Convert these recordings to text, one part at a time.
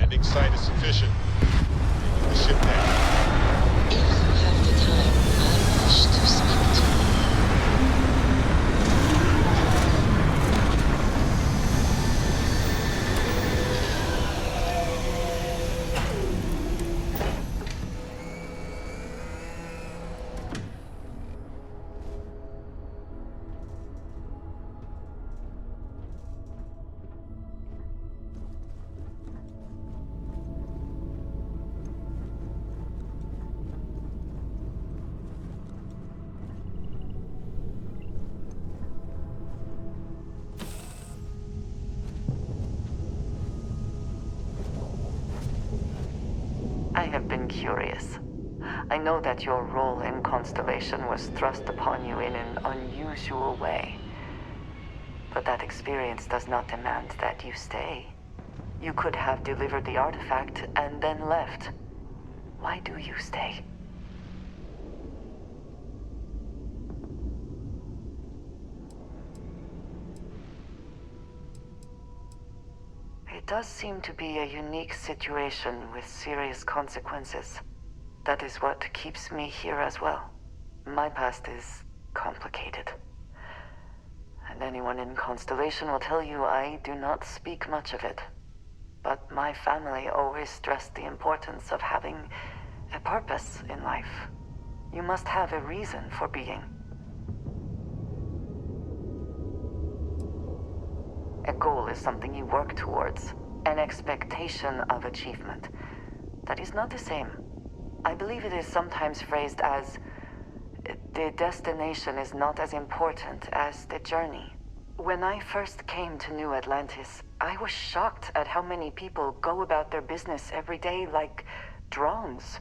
landing site is sufficient. Bringing the ship down. If you have the time, I wish to speak to you. I have been curious. I know that your role in Constellation was thrust upon you in an unusual way. But that experience does not demand that you stay. You could have delivered the artifact and then left. Why do you stay? It does seem to be a unique situation with serious consequences. That is what keeps me here as well. My past is complicated. And anyone in Constellation will tell you I do not speak much of it. But my family always stressed the importance of having a purpose in life. You must have a reason for being. A goal is something you work towards, an expectation of achievement. That is not the same. I believe it is sometimes phrased as, the destination is not as important as the journey. When I first came to New Atlantis, I was shocked at how many people go about their business every day like drones.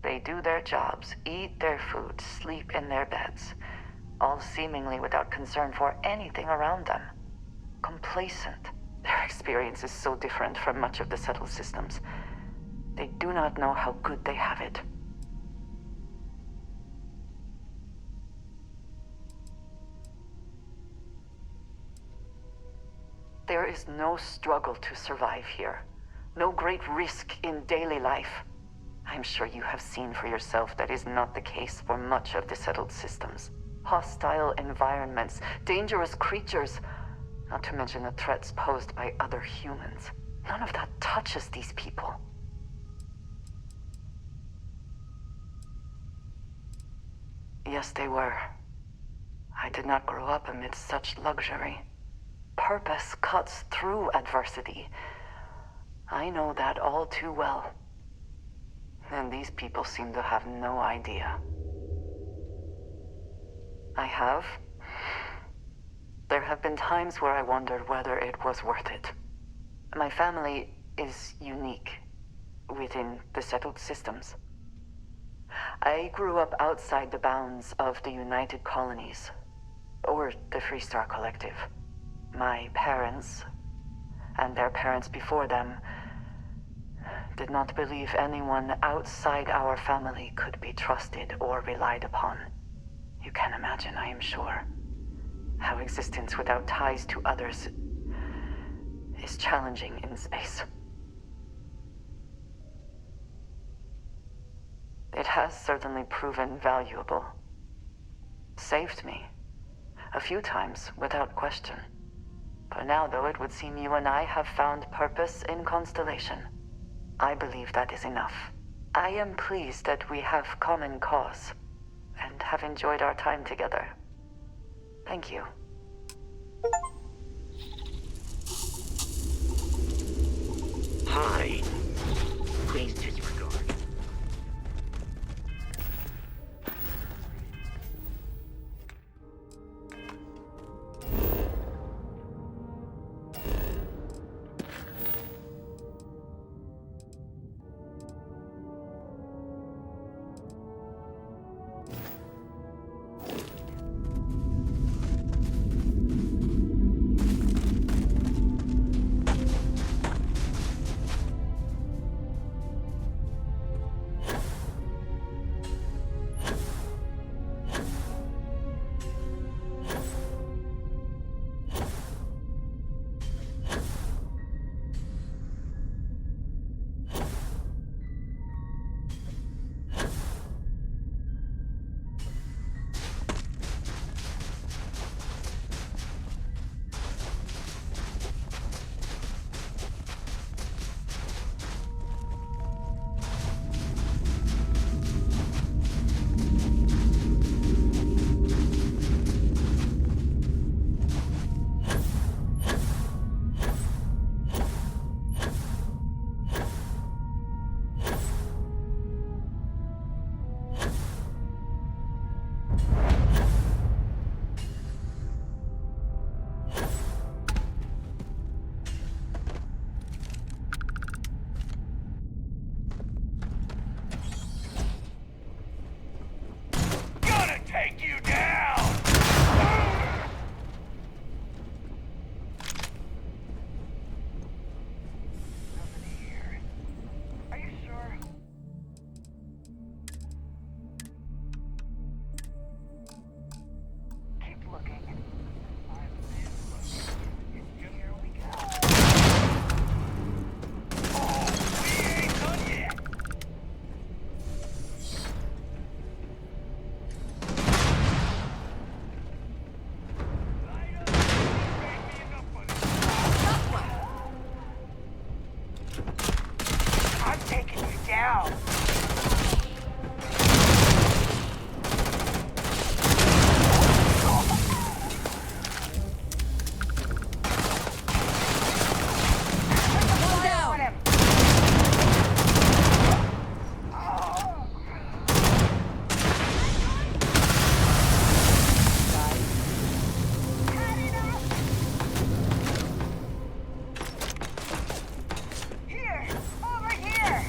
They do their jobs, eat their food, sleep in their beds, all seemingly without concern for anything around them. Complacent. Their experience is so different from much of the settled systems. They do not know how good they have it. There is no struggle to survive here. No great risk in daily life. I'm sure you have seen for yourself that is not the case for much of the settled systems. Hostile environments, dangerous creatures, not to mention the threats posed by other humans. None of that touches these people. Yes, they were. I did not grow up amidst such luxury. Purpose cuts through adversity. I know that all too well. And these people seem to have no idea. I have. There have been times where I wondered whether it was worth it. My family is unique within the settled systems. I grew up outside the bounds of the United Colonies, or the Freestar Collective. My parents, and their parents before them, did not believe anyone outside our family could be trusted or relied upon. You can imagine, I am sure, how existence without ties to others is challenging in space. It has certainly proven valuable. Saved me. A few times, without question. For now, though, it would seem you and I have found purpose in Constellation. I believe that is enough. I am pleased that we have common cause, and have enjoyed our time together. Thank you. Hi. Please disregard. take you down! Nothing here. Are you sure? Keep looking. I've been looking. Here we go. Oh, we ain't done yet! I'm taking you down. Down him. Here, over here.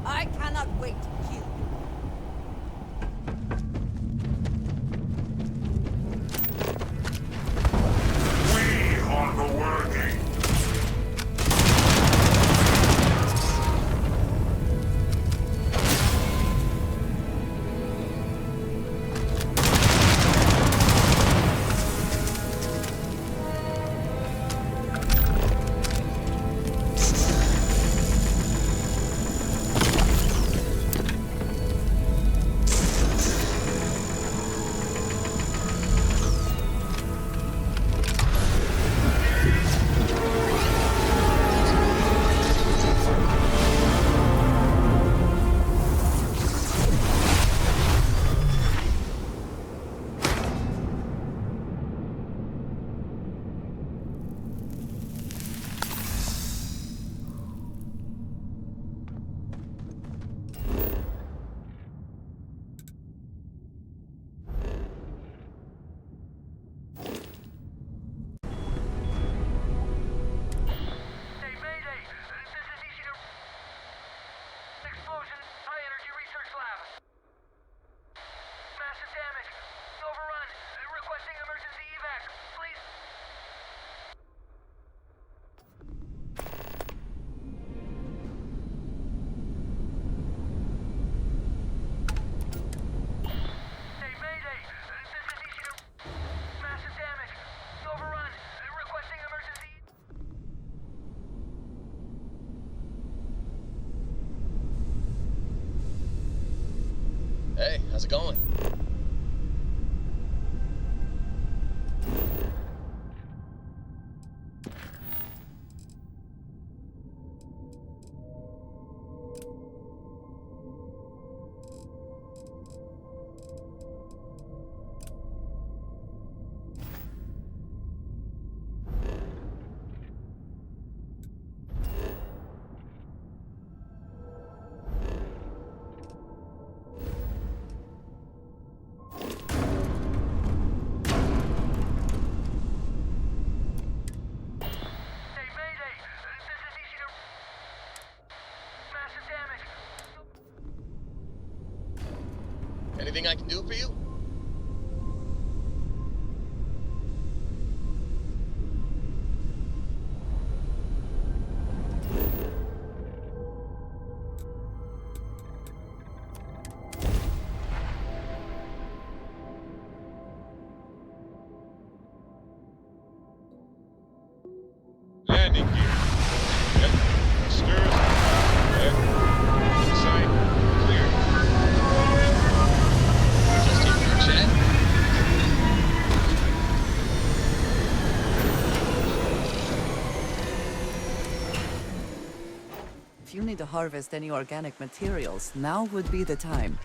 I cannot wait to kill you. We are the worthy. Hey, Mayday! This is Ishida. Explosion, high energy research lab. Massive damage. Overrun. Requesting emergency evac. Please. Hey, Mayday! This is Ishida. Massive damage. Overrun. Requesting emergency. Hey, how's it going? Hey, Mayday! This is Ishida. Massive damage. Anything I can do for you? Landing gear. Yep. Stirrs. Yep. Sight. Clear. harvest any organic materials, now would be the time.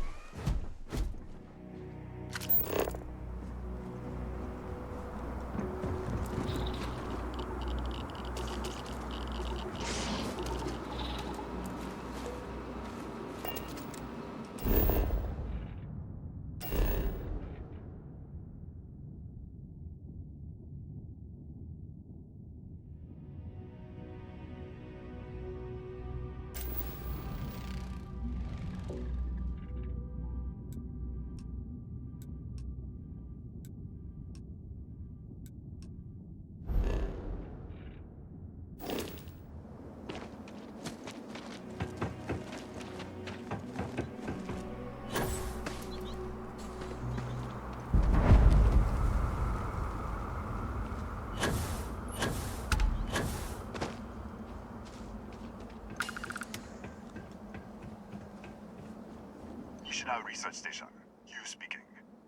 Research Station. You speaking.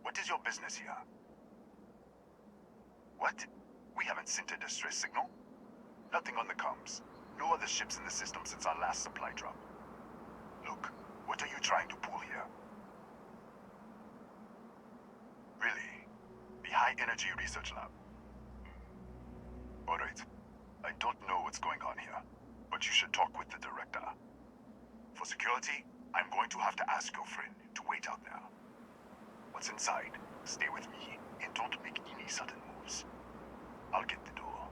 What is your business here? What? We haven't sent a distress signal? Nothing on the comms. No other ships in the system since our last supply drop. Look, what are you trying to pull here? Really? The High Energy Research Lab? Alright. I don't know what's going on here, but you should talk with the director. For security, I'm going to have to ask your friend to wait out there. What's inside, stay with me, and don't make any sudden moves. I'll get the door.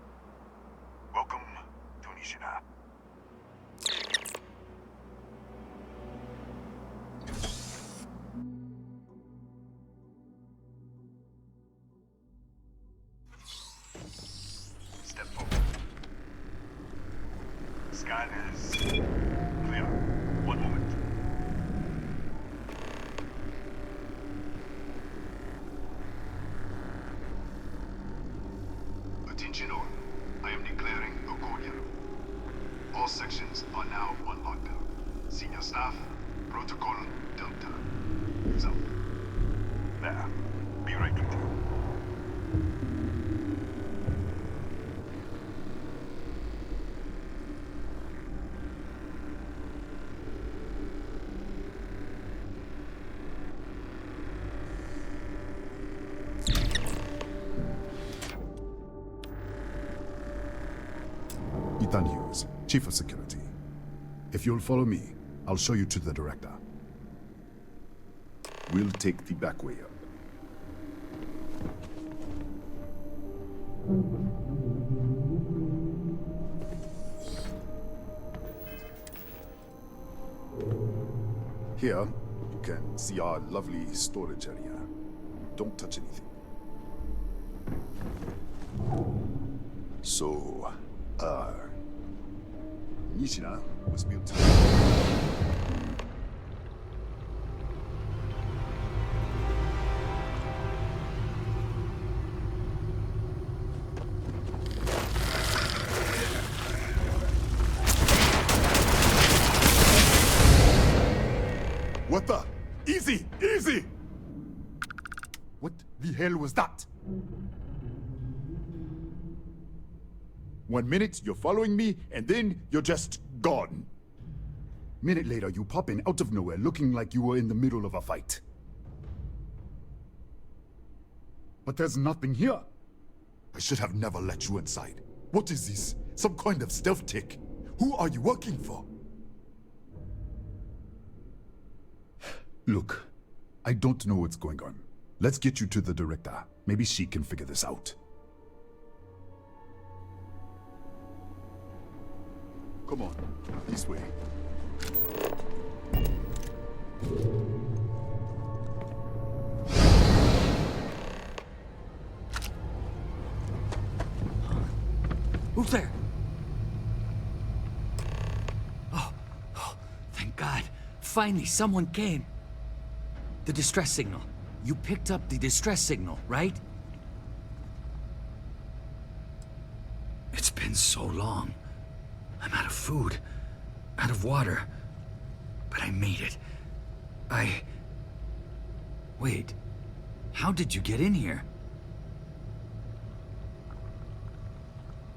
Welcome to Nishina. Step forward. Scan is clear. One moment. Attention all. I am declaring a code. All sections are now on lockdown. Senior staff, protocol Delta. So, there. Be right with you. Ethan Hughes, Chief of Security. If you'll follow me, I'll show you to the director. We'll take the back way up. Here, you can see our lovely storage area. Don't touch anything. So, Nishina was built. What the? Easy! Easy! What the hell was that? 1 minute, you're following me, and then you're just gone. Minute later, you pop in out of nowhere looking like you were in the middle of a fight. But there's nothing here. I should have never let you inside. What is this? Some kind of stealth tick? Who are you working for? Look, I don't know what's going on. Let's get you to the director. Maybe she can figure this out. Come on, this way. Who's there? Oh, thank God. Finally, someone came. The distress signal. You picked up the distress signal, right? It's been so long. I'm out of food, out of water, but I made it. Wait, how did you get in here?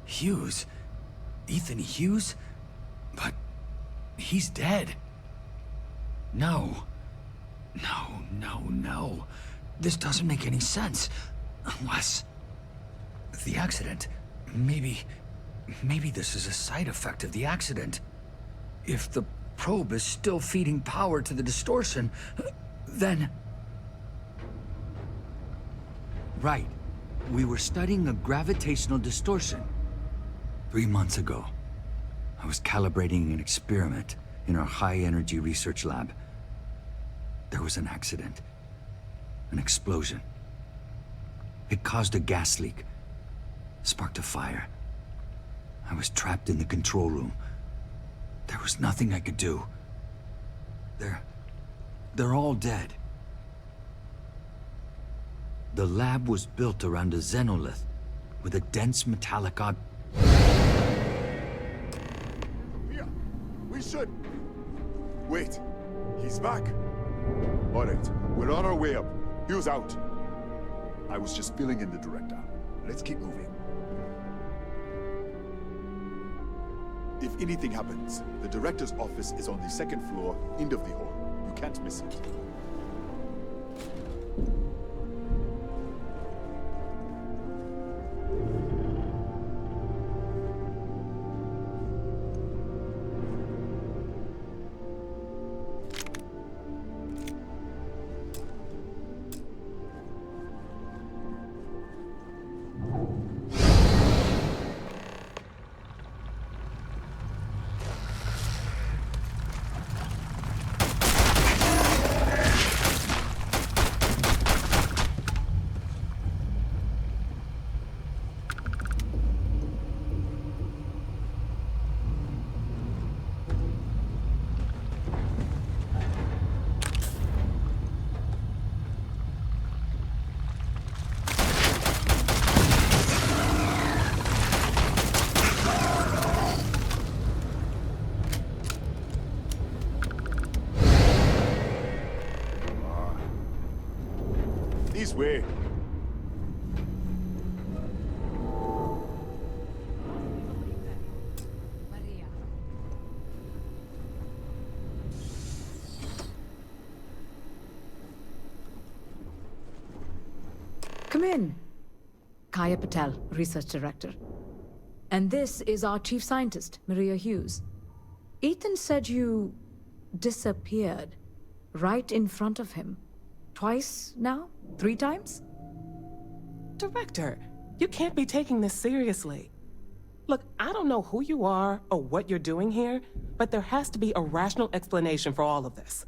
Hughes? Ethan Hughes? But He's dead. No. No. This doesn't make any sense. Unless... the accident. Maybe this is a side effect of the accident. If the probe is still feeding power to the distortion, then... Right. We were studying a gravitational distortion. 3 months ago, I was calibrating an experiment in our high-energy research lab. There was an accident. An explosion. It caused a gas leak. Sparked a fire. I was trapped in the control room. There was nothing I could do. They're all dead. The lab was built around a xenolith with a dense metallic Here, we should. Wait, he's back. All right, we're on our way up. Hugh's out. I was just filling in the director. Let's keep moving. If anything happens, the director's office is on the second floor, end of the hall. You can't miss it. This way. Maria. Come in. Kaya Patel, Research Director. And this is our Chief Scientist, Maria Hughes. Ethan said you disappeared right in front of him. Twice now? 3 times? Director, you can't be taking this seriously. Look, I don't know who you are or what you're doing here, but there has to be a rational explanation for all of this.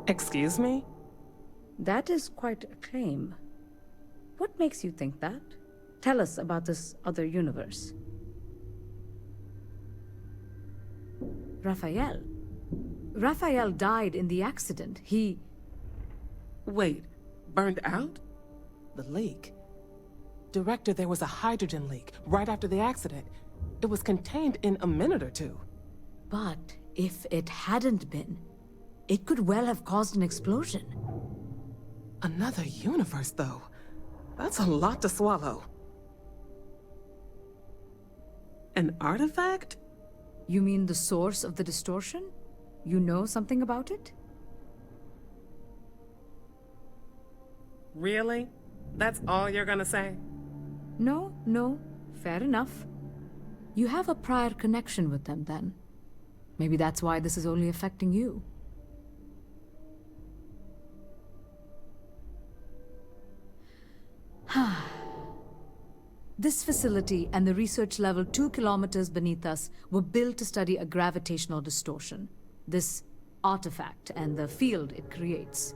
Excuse me? That is quite a claim. What makes you think that? Tell us about this other universe. Raphael. Raphael died in the accident. He... Wait, burned out? The leak. Director, there was a hydrogen leak right after the accident. It was contained in a minute or two. But if it hadn't been, it could well have caused an explosion. Another universe, though. That's a lot to swallow. An artifact? You mean the source of the distortion? You know something about it? Really? That's all you're gonna say? No. Fair enough. You have a prior connection with them, then. Maybe that's why this is only affecting you. This facility and the research level 2 kilometers beneath us were built to study a gravitational distortion. This artifact and the field it creates.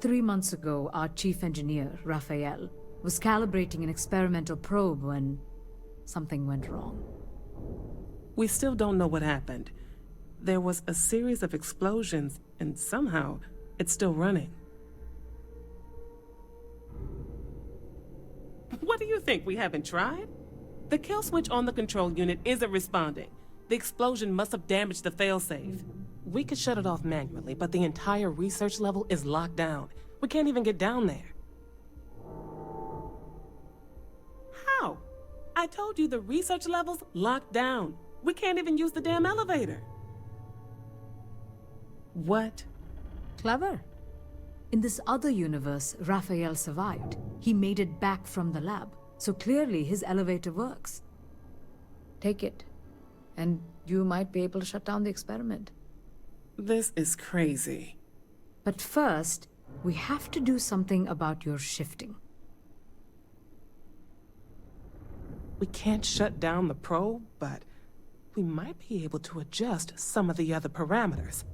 3 months ago, our chief engineer, Raphael, was calibrating an experimental probe when something went wrong. We still don't know what happened. There was a series of explosions, and somehow, it's still running. What do you think, we haven't tried? The kill switch on the control unit isn't responding. The explosion must have damaged the failsafe. We could shut it off manually, but the entire research level is locked down. We can't even get down there. How? I told you the research level's locked down. We can't even use the damn elevator. What? Clever. In this other universe, Raphael survived. He made it back from the lab, so clearly his elevator works. Take it, and you might be able to shut down the experiment. This is crazy. But first, we have to do something about your shifting. We can't shut down the probe, but we might be able to adjust some of the other parameters.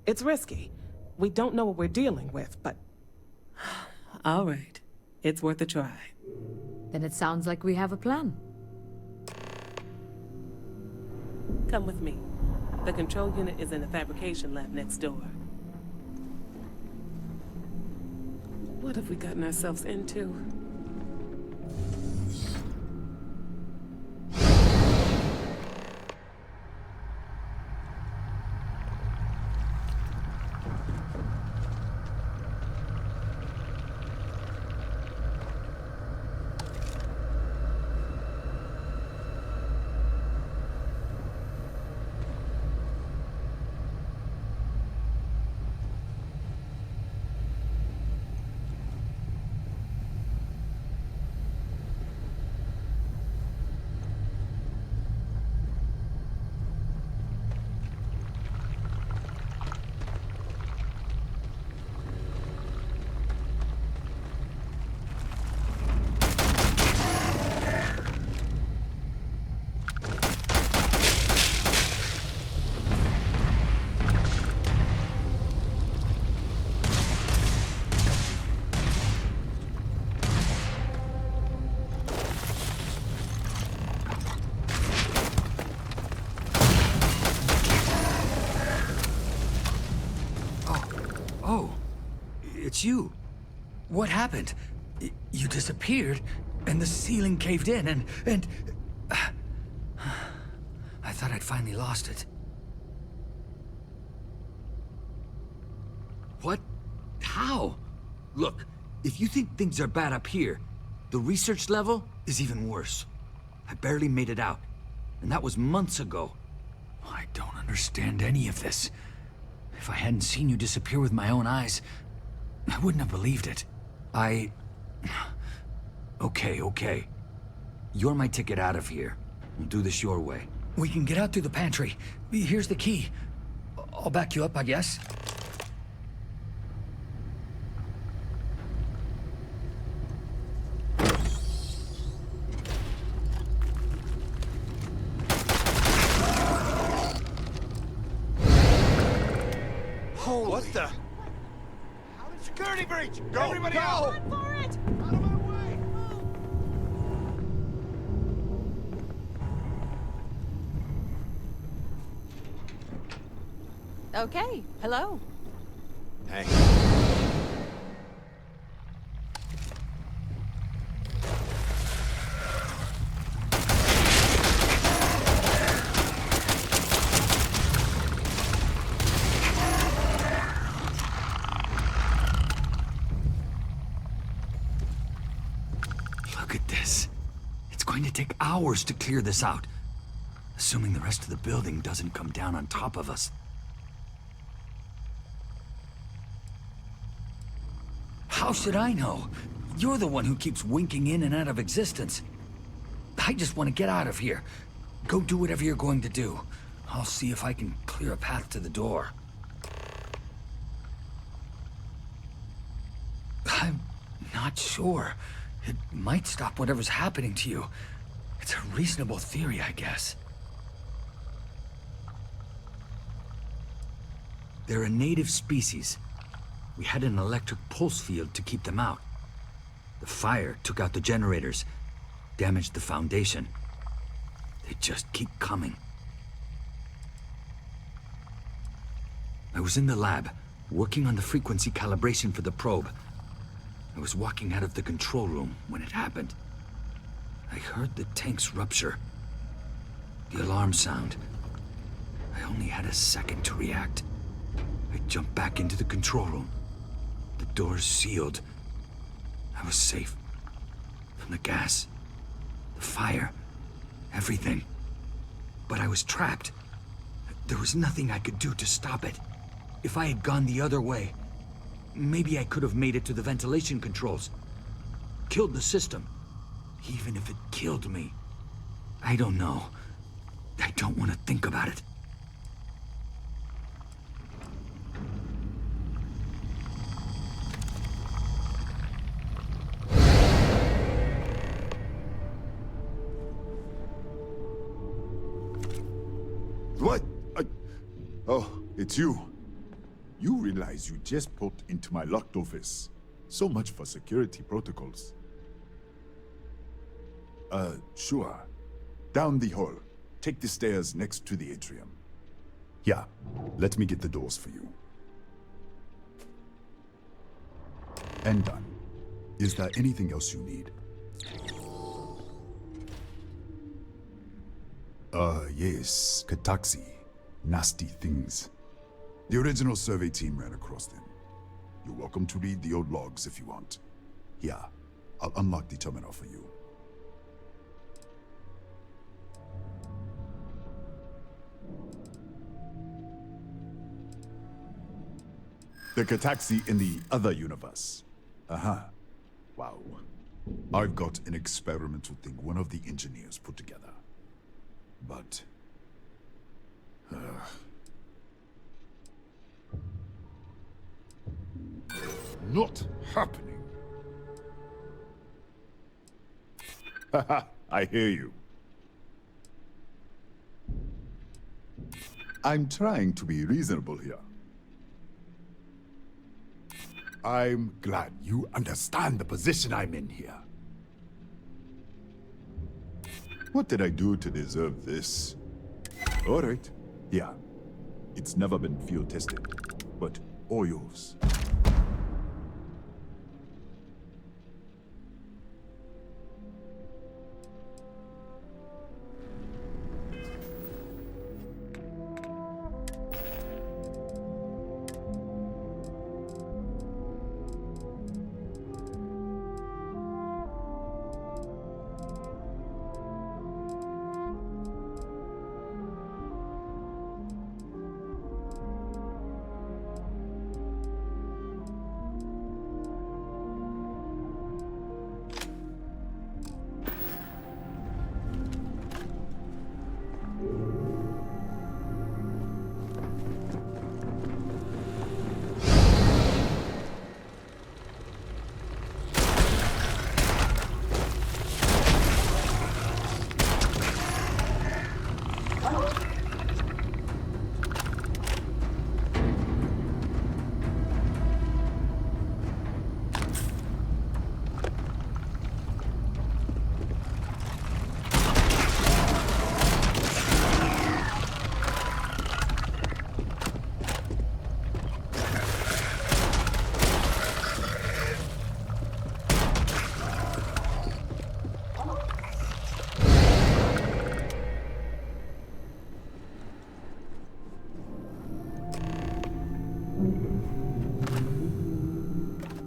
It's risky. We don't know what we're dealing with, but... All right. It's worth a try. Then it sounds like we have a plan. Come with me. The control unit is in the fabrication lab next door. What have we gotten ourselves into? It's you. What happened? You disappeared, and the ceiling caved in, and... I thought I'd finally lost it. What? How? Look, if you think things are bad up here, the research level is even worse. I barely made it out, and that was months ago. I don't understand any of this. If I hadn't seen you disappear with my own eyes, I wouldn't have believed it. Okay. You're my ticket out of here. We'll do this your way. We can get out through the pantry. Here's the key. I'll back you up, I guess. What the? Security breach! Go! Everybody out! Run for it! Out of my way! Okay, hello. Hey. Look at this. It's going to take hours to clear this out. Assuming the rest of the building doesn't come down on top of us. How should I know? You're the one who keeps winking in and out of existence. I just want to get out of here. Go do whatever you're going to do. I'll see if I can clear a path to the door. I'm not sure. It might stop whatever's happening to you. It's a reasonable theory, I guess. They're a native species. We had an electric pulse field to keep them out. The fire took out the generators, damaged the foundation. They just keep coming. I was in the lab, working on the frequency calibration for the probe. I was walking out of the control room when it happened. I heard the tanks rupture. The alarm sound. I only had a second to react. I jumped back into the control room. The doors sealed. I was safe. From the gas, the fire, everything. But I was trapped. There was nothing I could do to stop it. If I had gone the other way, maybe I could have made it to the ventilation controls. Killed the system. Even if it killed me. I don't know. I don't want to think about it. What? Oh, it's you. You realize you just popped into my locked office. So much for security protocols. Sure. Down the hall. Take the stairs next to the atrium. Yeah, let me get the doors for you. And done. Is there anything else you need? Yes, Kataxi. Nasty things. The original survey team ran across them. You're welcome to read the old logs if you want. Here, I'll unlock the terminal for you. The Kataxi in the other universe. Wow. I've got an experimental thing one of the engineers put together. But... not happening. Haha, I hear you. I'm trying to be reasonable here. I'm glad you understand the position I'm in here. What did I do to deserve this? All right. Yeah. It's never been field tested, but all yours.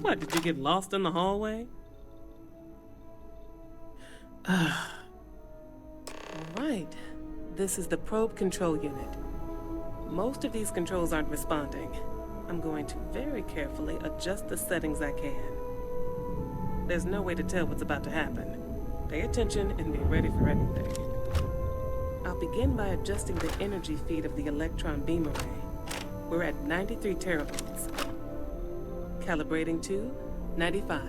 What, did you get lost in the hallway? Alright, this is the probe control unit. Most of these controls aren't responding. I'm going to very carefully adjust the settings I can. There's no way to tell what's about to happen. Pay attention and be ready for anything. I'll begin by adjusting the energy feed of the electron beam array. We're at 93 teravolts. Calibrating to 95,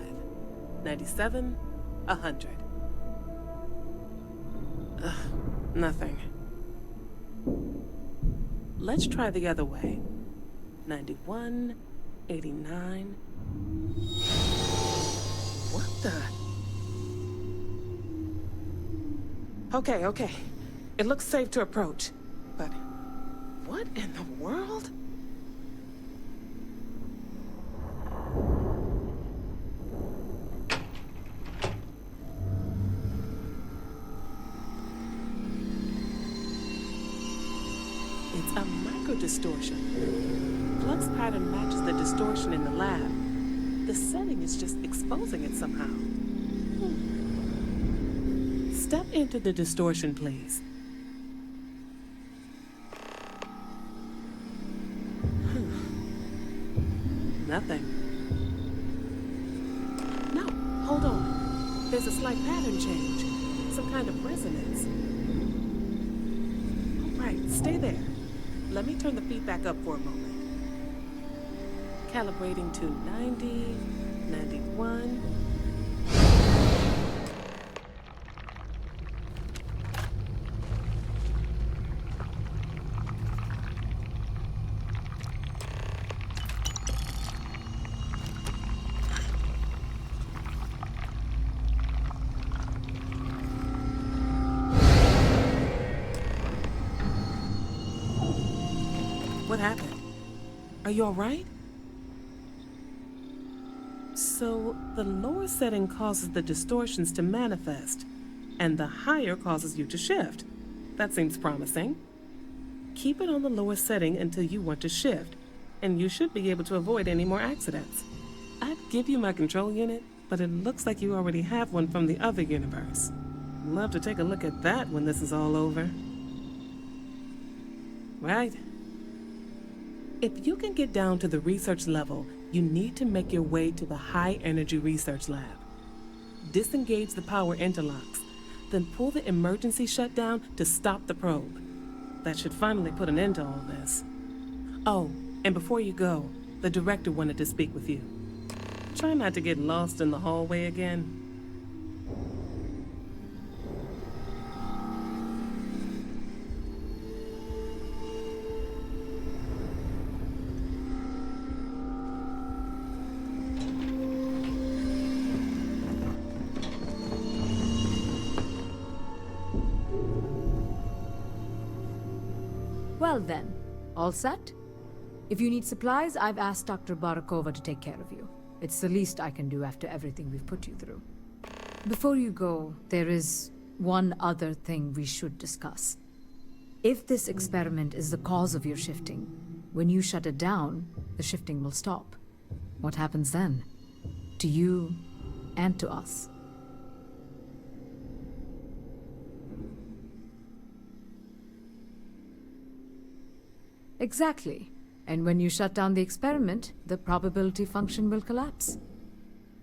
97, 100. Nothing. Let's try the other way. 91, 89. What the? Okay. It looks safe to approach. But what in the world? It's a micro-distortion. Flux pattern matches the distortion in the lab. The setting is just exposing it somehow. Step into the distortion, please. Nothing. No, hold on. There's a slight pattern change. Some kind of resonance. All right, stay there. Let me turn the feedback up for a moment. Calibrating to 90, 91. What happened? Are you all right? So, the lower setting causes the distortions to manifest, and the higher causes you to shift. That seems promising. Keep it on the lower setting until you want to shift, and you should be able to avoid any more accidents. I'd give you my control unit, but it looks like you already have one from the other universe. Love to take a look at that when this is all over. Right. If you can get down to the research level, you need to make your way to the High Energy Research Lab. Disengage the power interlocks, then pull the emergency shutdown to stop the probe. That should finally put an end to all this. Oh, and before you go, the director wanted to speak with you. Try not to get lost in the hallway again. Well then, all set? If you need supplies, I've asked Dr. Barakova to take care of you. It's the least I can do after everything we've put you through. Before you go, there is one other thing we should discuss. If this experiment is the cause of your shifting, when you shut it down, the shifting will stop. What happens then? To you and to us. Exactly. And when you shut down the experiment, the probability function will collapse.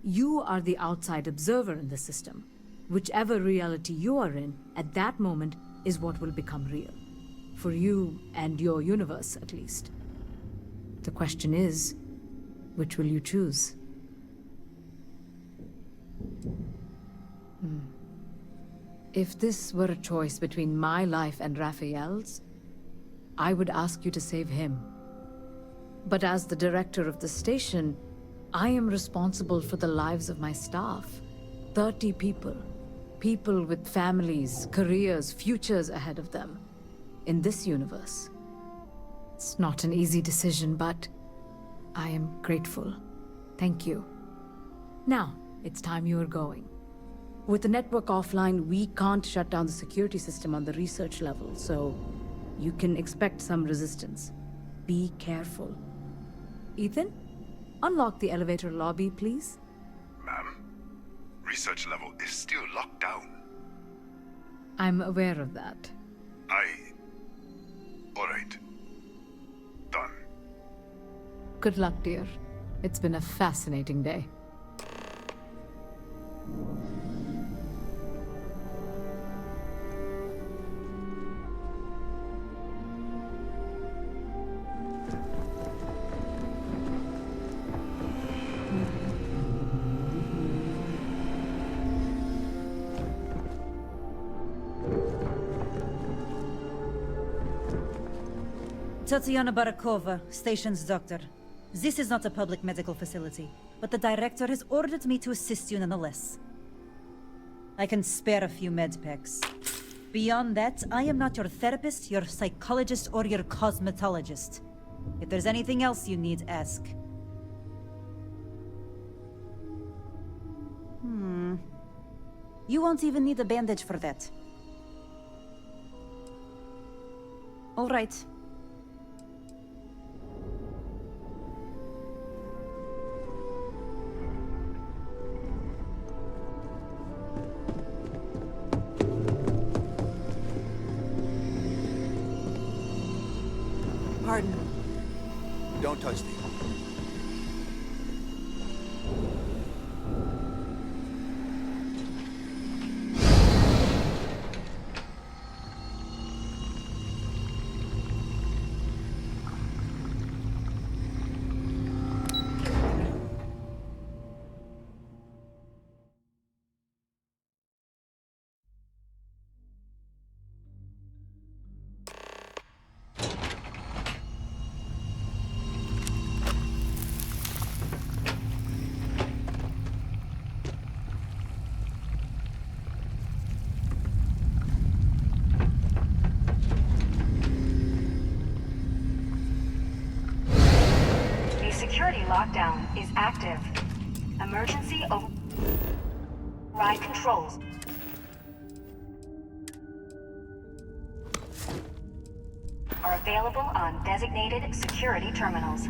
You are the outside observer in the system. Whichever reality you are in, at that moment, is what will become real. For you and your universe, at least. The question is, which will you choose? If this were a choice between my life and Raphael's, I would ask you to save him. But as the director of the station, I am responsible for the lives of my staff. 30 people. People with families, careers, futures ahead of them. In this universe. It's not an easy decision, but I am grateful. Thank you. Now, it's time you are going. With the network offline, we can't shut down the security system on the research level, so you can expect some resistance. Be careful. Ethan, unlock the elevator lobby, please. Ma'am, research level is still locked down. I'm aware of that. All right. Done. Good luck, dear. It's been a fascinating day. Tatiana Barakova, station's doctor. This is not a public medical facility, but the director has ordered me to assist you nonetheless. I can spare a few med packs. Beyond that, I am not your therapist, your psychologist, or your cosmetologist. If there's anything else you need, ask. You won't even need a bandage for that. All right. Pardon. Don't touch the... Security lockdown is active. Emergency override controls are available on designated security terminals.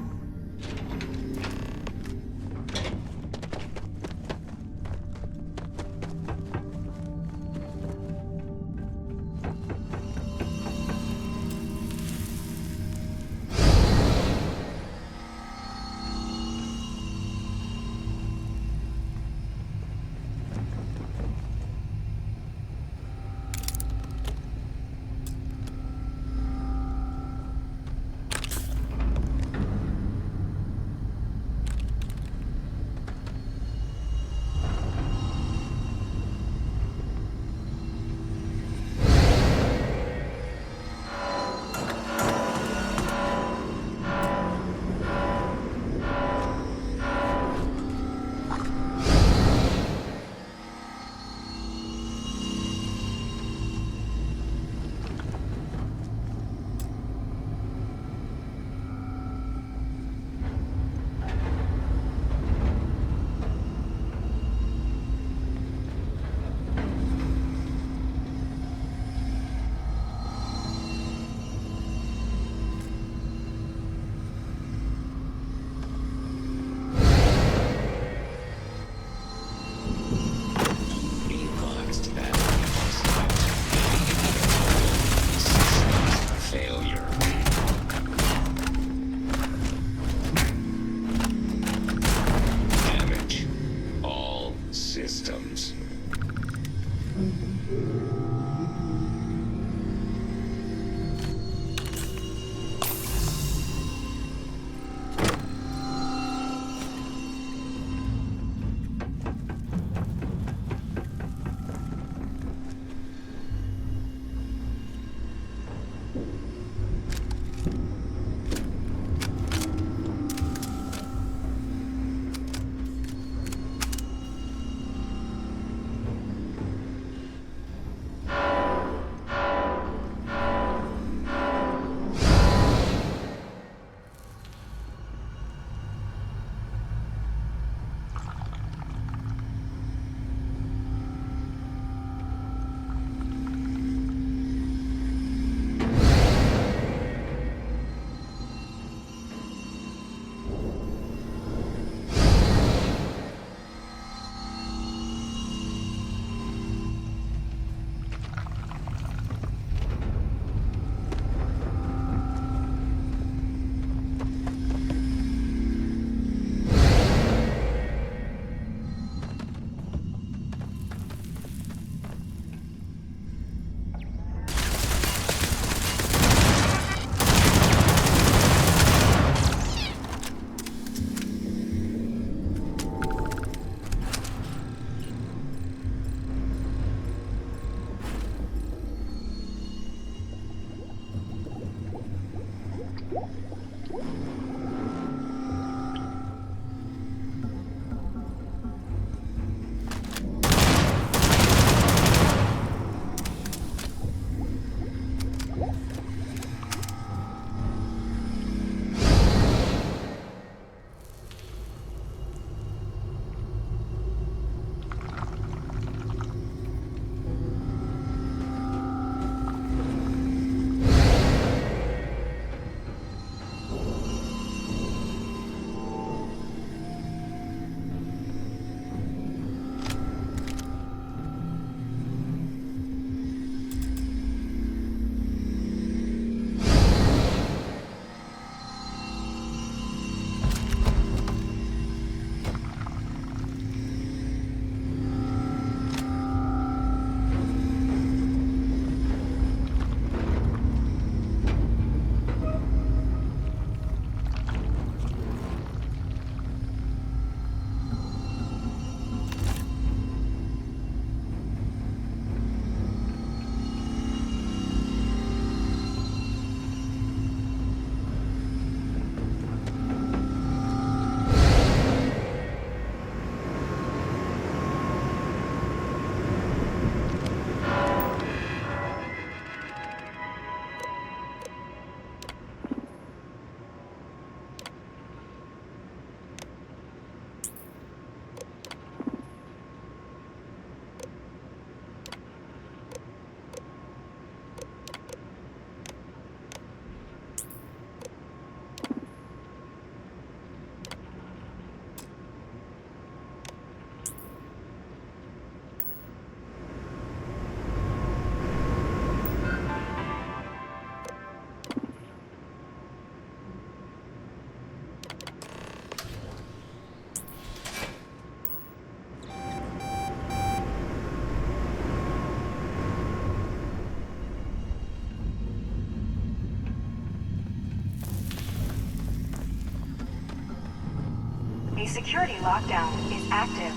The security lockdown is active.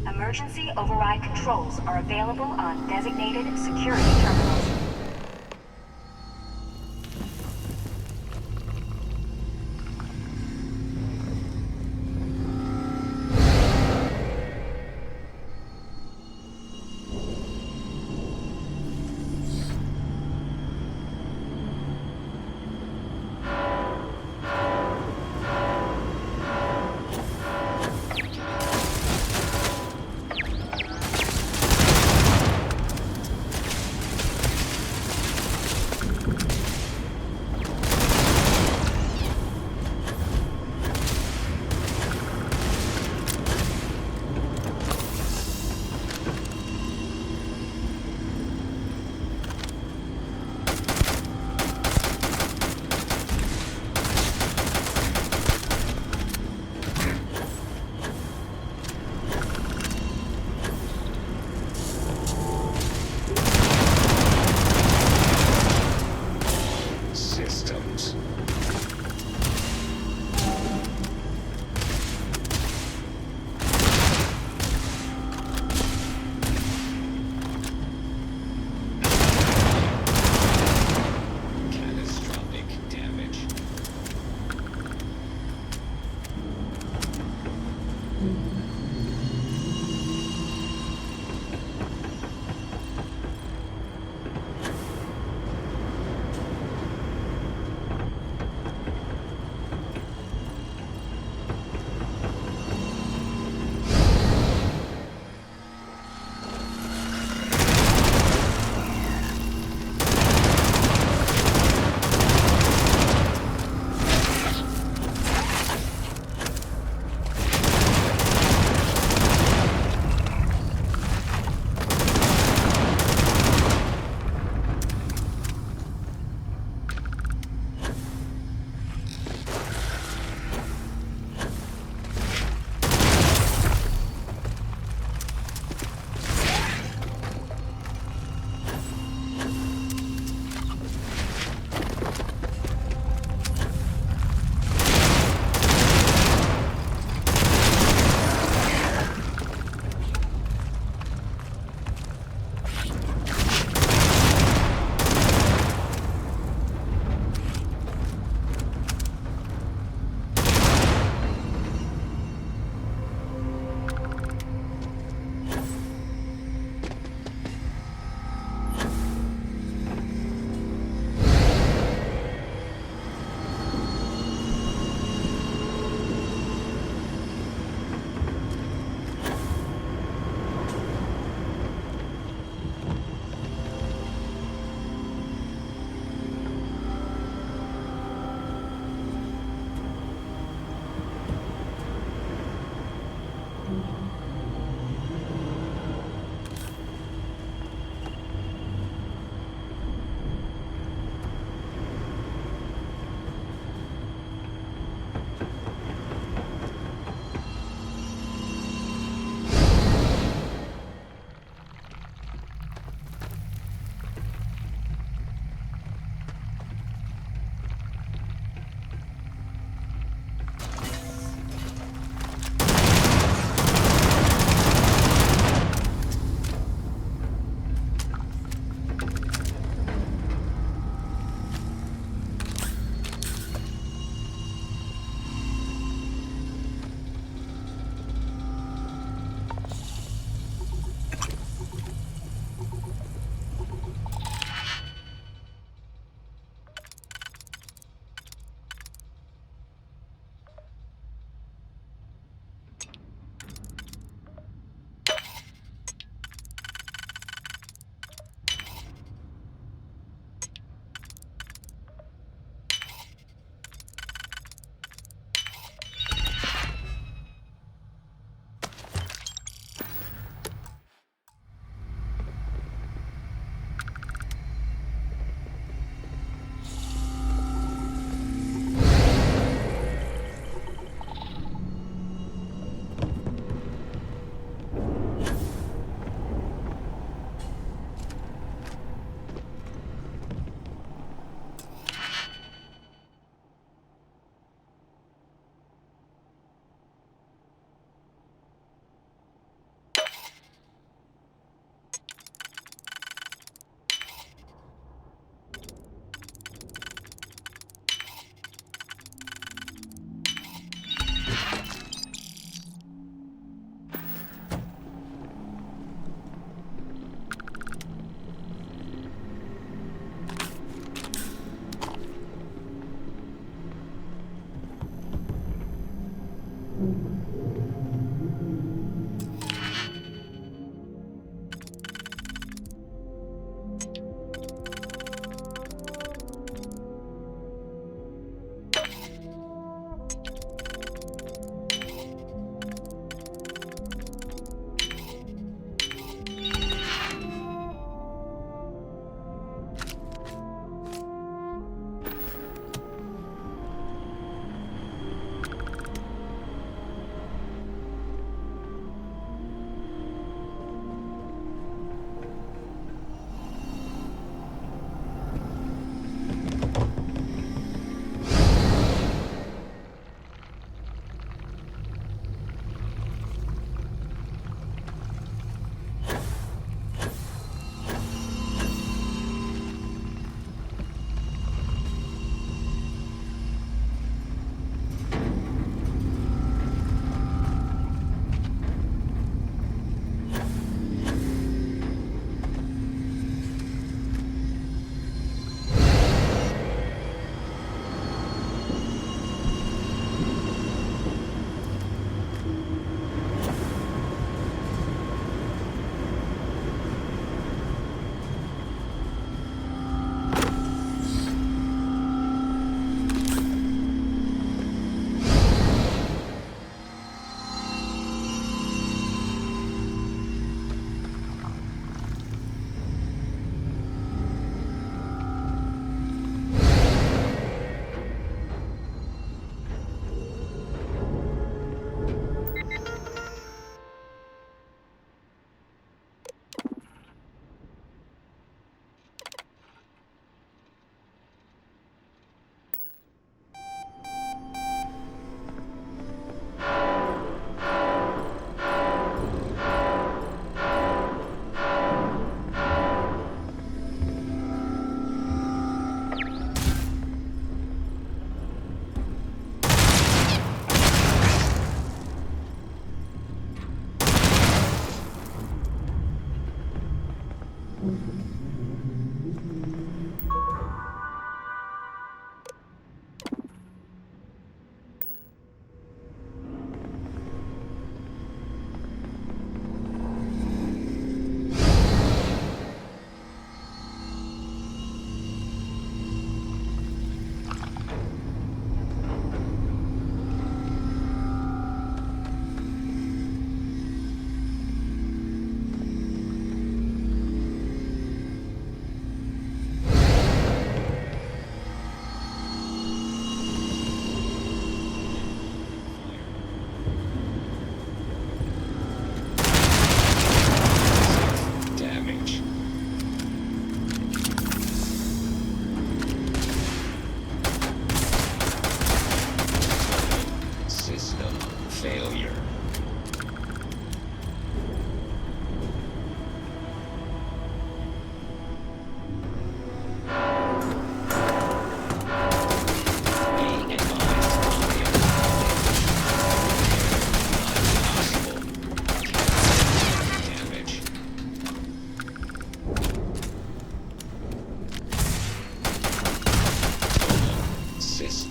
Emergency override controls are available on designated security terminals.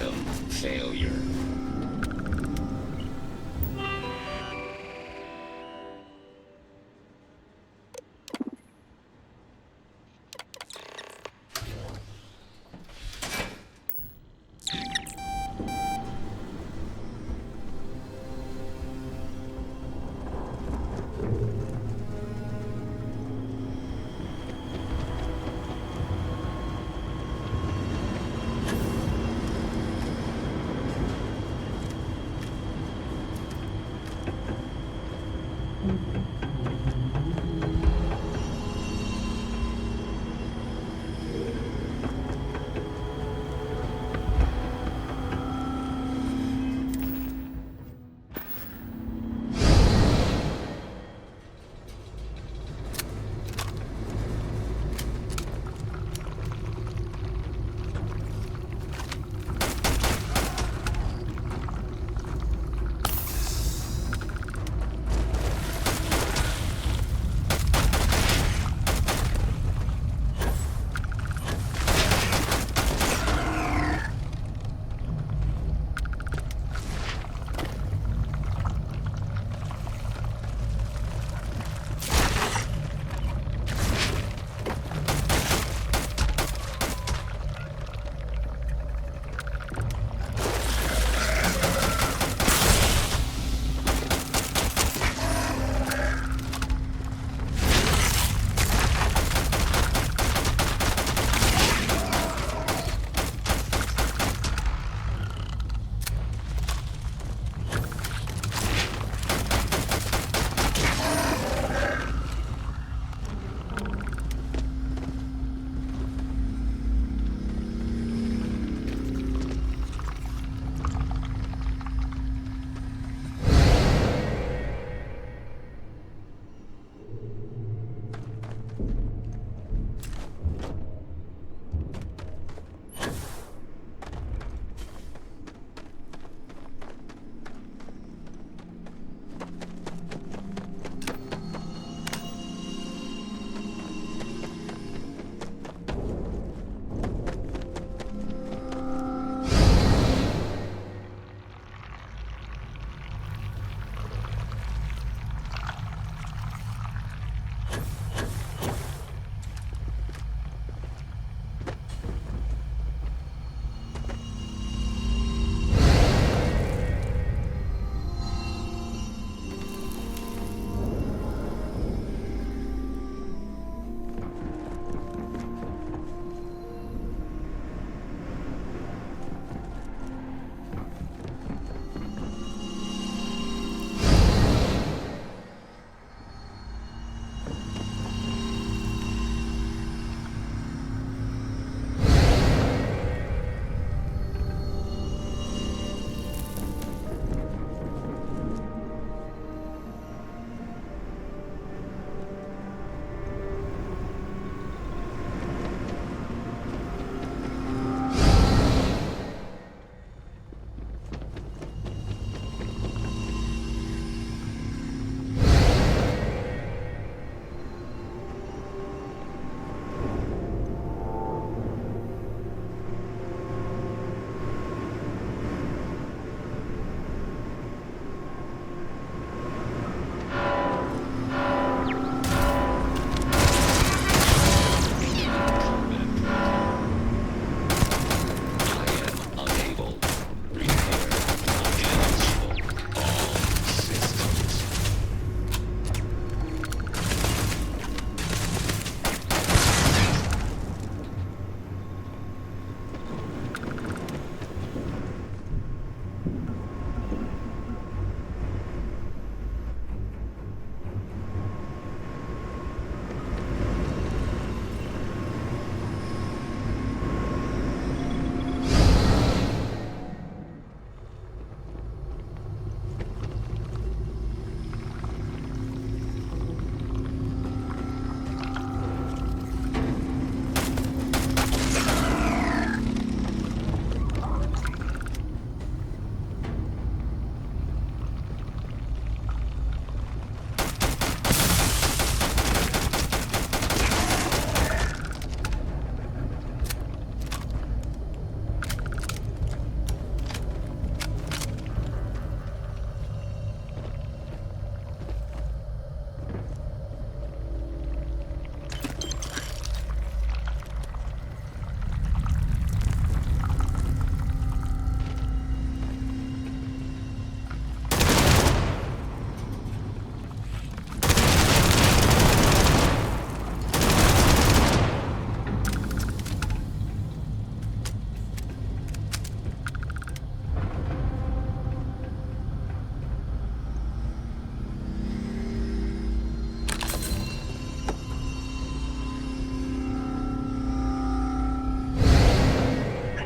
Random failure.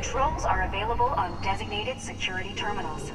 Controls are available on designated security terminals.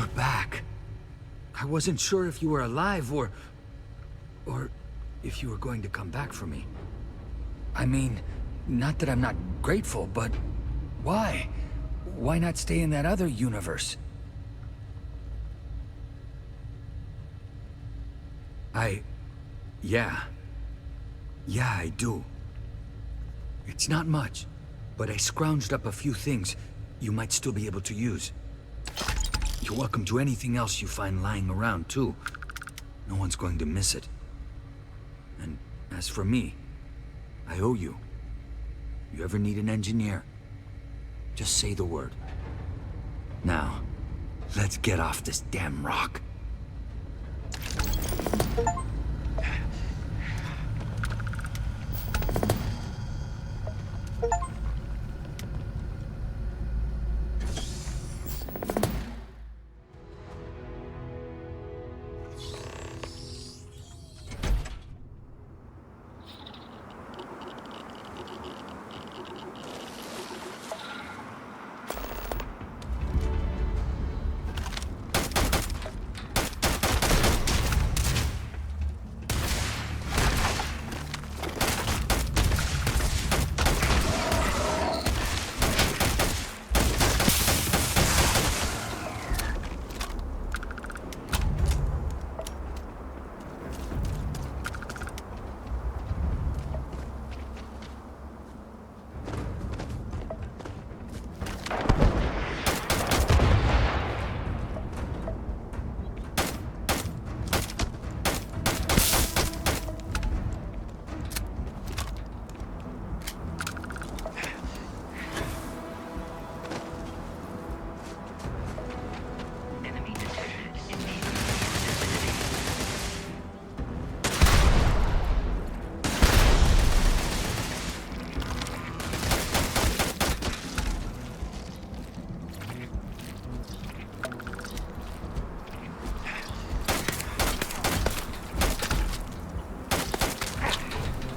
You're back. I wasn't sure if you were alive or if you were going to come back for me. I mean, not that I'm not grateful, but why? Why not stay in that other universe? Yeah, I do. It's not much, but I scrounged up a few things you might still be able to use. You're welcome to anything else you find lying around, too. No one's going to miss it. And as for me, I owe you. You ever need an engineer, just say the word. Now, let's get off this damn rock.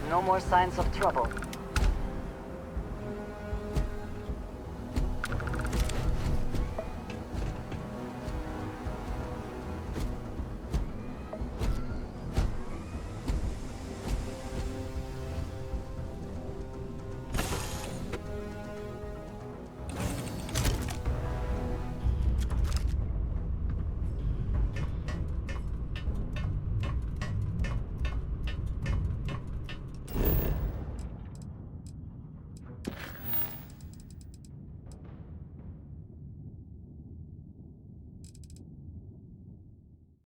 No more signs of trouble.